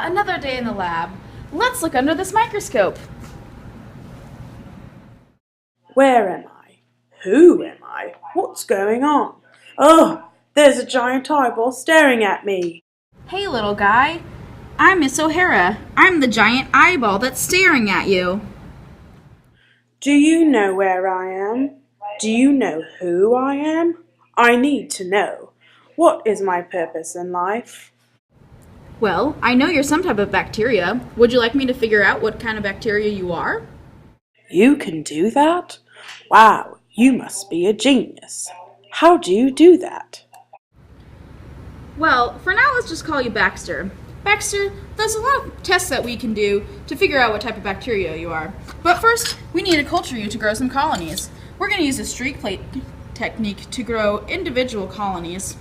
another day in the lab. Let's look under this microscope. Where am I? Who am I? What's going on? Oh, there's a giant eyeball staring at me. Hey, little guy. I'm Miss O'Hara. I'm the giant eyeball that's staring at you. Do you know where I am? Do you know who I am? I need to know. What is my purpose in life? Well, I know you're some type of bacteria. Would you like me to figure out what kind of bacteria you are? You can do that? Wow, you must be a genius. How do you do that? Well, for now, let's just call you Baxter. Baxter, there's a lot of tests that we can do to figure out what type of bacteria you are. But first, we need to culture you to grow some colonies. We're going to use a streak plate technique to grow individual colonies.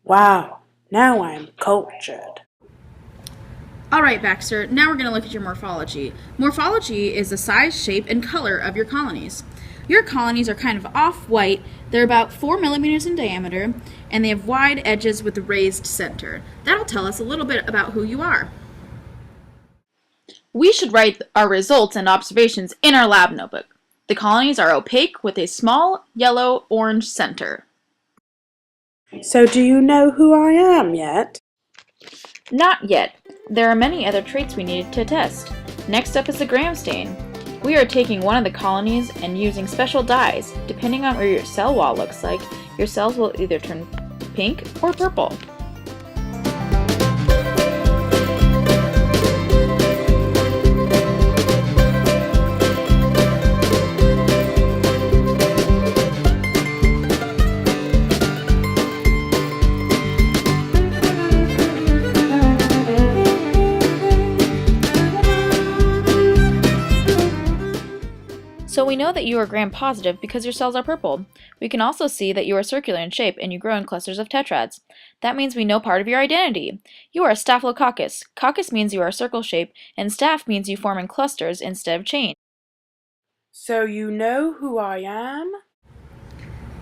Wow, now I am cultured. All right, Baxter, now we're going to look at your morphology. Morphology is the size, shape, and color of your colonies. Your colonies are kind of off-white. They're about 4 millimeters in diameter, and they have wide edges with a raised center. That'll tell us a little bit about who you are. We should write our results and observations in our lab notebook. The colonies are opaque with a small yellow-orange center. So do you know who I am yet? Not yet. There are many other traits we need to test. Next up is the gram stain. We are taking one of the colonies and using special dyes. Depending on what your cell wall looks like, your cells will either turn pink or purple. So we know that you are gram-positive because your cells are purple. We can also see that you are circular in shape and you grow in clusters of tetrads. That means we know part of your identity. You are a staphylococcus. Coccus means you are circle shape, and staph means you form in clusters instead of chain. So you know who I am?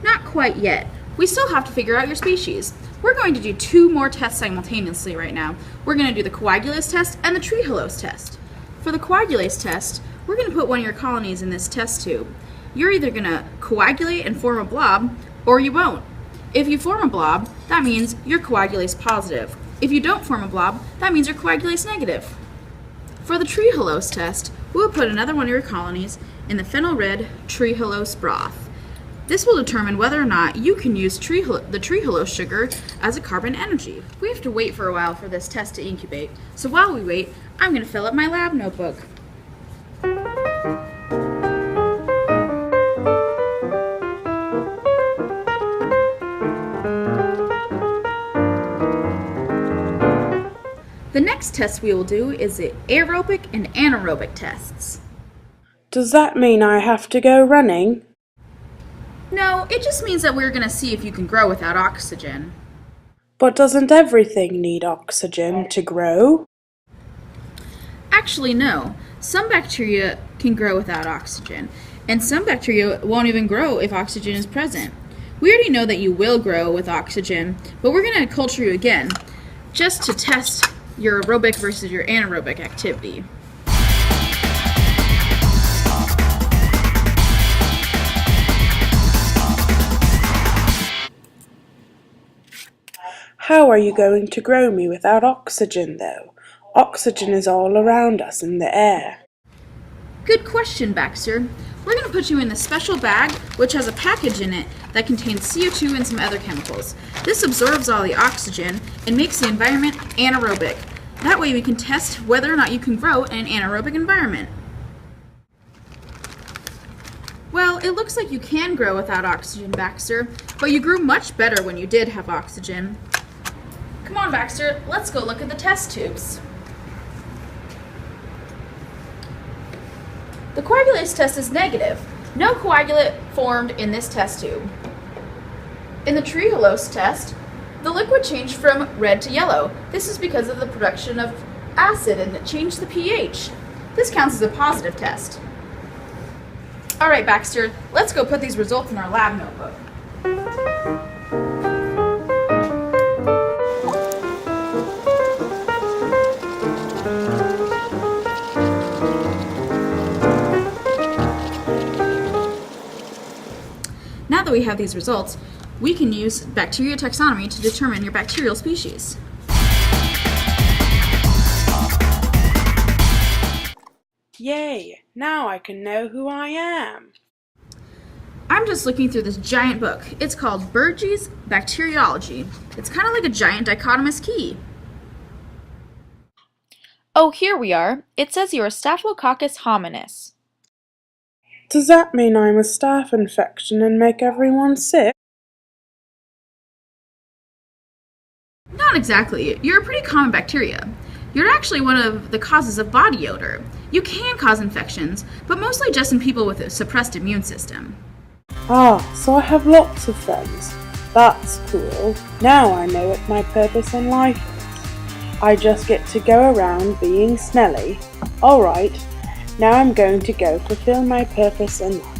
Not quite yet. We still have to figure out your species. We're going to do 2 more tests simultaneously right now. We're going to do the coagulase test and the trehalose test. For the coagulase test, we're going to put one of your colonies in this test tube. You're either going to coagulate and form a blob, or you won't. If you form a blob, that means you're coagulase positive. If you don't form a blob, that means you're coagulase negative. For the trehalose test, we'll put another one of your colonies in the phenyl red trehalose broth. This will determine whether or not you can use the trehalose sugar as a carbon energy. We have to wait for a while for this test to incubate, so while we wait, I'm going to fill up my lab notebook. The next test we will do is the aerobic and anaerobic tests. Does that mean I have to go running? No, it just means that we're going to see if you can grow without oxygen. But doesn't everything need oxygen to grow? Actually, no. Some bacteria can grow without oxygen, and some bacteria won't even grow if oxygen is present. We already know that you will grow with oxygen, but we're going to culture you again, just to test your aerobic versus your anaerobic activity. How are you going to grow me without oxygen, though? Oxygen is all around us in the air. Good question, Baxter. We're going to put you in this special bag, which has a package in it that contains CO2 and some other chemicals. This absorbs all the oxygen and makes the environment anaerobic. That way we can test whether or not you can grow in an anaerobic environment. Well, it looks like you can grow without oxygen, Baxter, but you grew much better when you did have oxygen. Come on, Baxter, let's go look at the test tubes. The coagulase test is negative. No coagulate formed in this test tube. In the trehalose test, the liquid changed from red to yellow. This is because of the production of acid and it changed the pH. This counts as a positive test. All right, Baxter, let's go put these results in our lab notebook. Now that we have these results, we can use bacteria taxonomy to determine your bacterial species. Yay! Now I can know who I am. I'm just looking through this giant book. It's called Burgess Bacteriology. It's kind of like a giant dichotomous key. Oh, here we are. It says you're Staphylococcus hominis. Does that mean I'm a staph infection and make everyone sick? Not exactly. You're a pretty common bacteria. You're actually one of the causes of body odor. You can cause infections, but mostly just in people with a suppressed immune system. Ah, so I have lots of friends. That's cool. Now I know what my purpose in life is. I just get to go around being smelly. Alright, now I'm going to go fulfill my purpose in life.